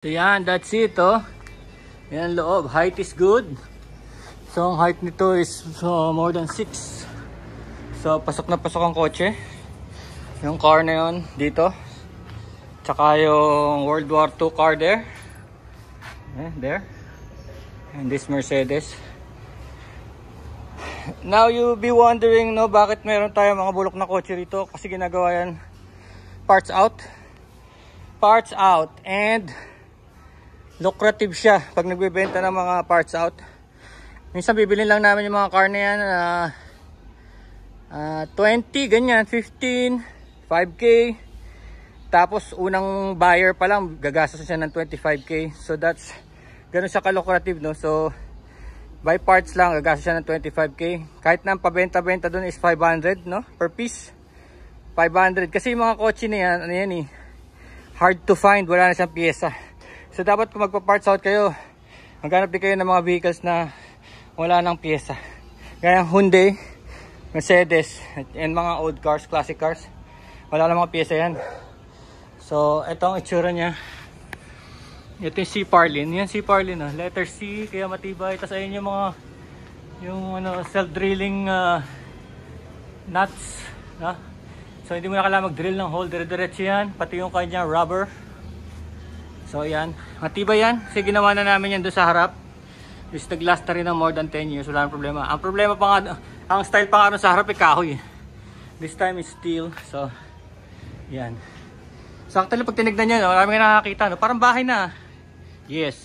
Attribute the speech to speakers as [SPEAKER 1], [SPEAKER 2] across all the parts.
[SPEAKER 1] So yan, that's it oh. Yan loob, height is good. So ang height nito is more than 6. So pasok na pasok ang kotse. Yung car na yun dito. Tsaka yung World War II car there. There. And this Mercedes. Now you'll be wondering no, bakit meron tayo mga bulok na kotse rito. Kasi ginagawa yan parts out. Parts out. And lucrative siya pag nagbebenta ng mga parts out. Minsan bibili lang namin yung mga car na yan 20, ganyan, 15, 5K. Tapos unang buyer pa lang gagastos siya ng 25K. So that's ganun siya ka-lucrative no. So by parts lang gagastos siya ng 25K. Kahit na ang pabenta-benta doon is 500 no per piece. 500 kasi yung mga kotse na yan, ano yan eh, hard to find, wala na siyang pyesa. So dapat kung magpa-parts out kayo, maghanap din kayo ng mga vehicles na wala nang pyesa. Gaya Hyundai, Mercedes, and mga old cars, classic cars. Wala nang mga pyesa yan. So ito ang itsura niya. Ito yung C Parlin. Yan C Parlin ah. Letter C, kaya matibay. Tapos ayun yung mga ano, self-drilling nuts. So hindi mo na kailangan mag-drill ng hole. Dire-diretso yan. Pati yung kanya rubber. So yan, matibay yan. Kasi ginawa na namin yan doon sa harap. Is nag-last na rin ng more than 10 years. Wala nang problema. Ang problema pa nga, ang style pa nga sa harap ay kahoy. This time is steel. So, yan. So actually pag tinignan nyo, marami nga nakakita. No? Parang bahay na. Yes.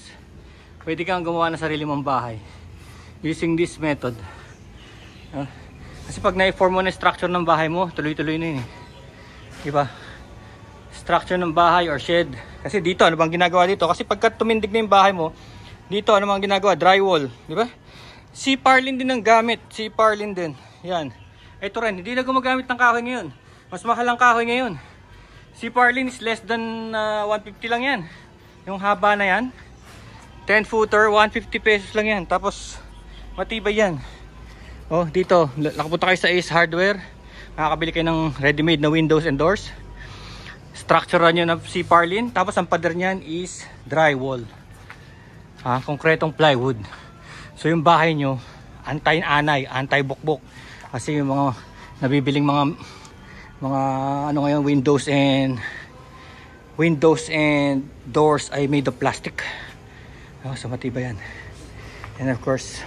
[SPEAKER 1] Pwede kang gumawa ng sarili mong bahay. Using this method. Kasi pag na-form mo na structure ng bahay mo, tuloy-tuloy na yun eh. Diba? Structure ng bahay or shed. Kasi dito, ano bang ginagawa dito? Kasi pagka tumindig na yung bahay mo, dito, ano bang ginagawa? Drywall. Di ba? C Parlin din ang gamit. C Parlin din. Yan. Ito rin, hindi na gumagamit ng kahoy ngayon. Mas mahal ang kahoy ngayon. C Parlin is less than 150 lang yan. Yung haba na yan. 10 footer, 150 pesos lang yan. Tapos, matibay yan. Oh, dito, nakapunta kayo sa Ace Hardware. Makakabili kayo ng ready-made na windows and doors. Structure nyo ng C Parlin. Tapos ang pader nyan is drywall. Konkretong plywood. So yung bahay nyo, anti-anay, anti-bukbok. Kasi yung mga nabibiling mga ano ngayon, windows and doors ay made of plastic. So matibay yan. And of course,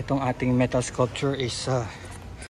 [SPEAKER 1] itong ating metal sculpture is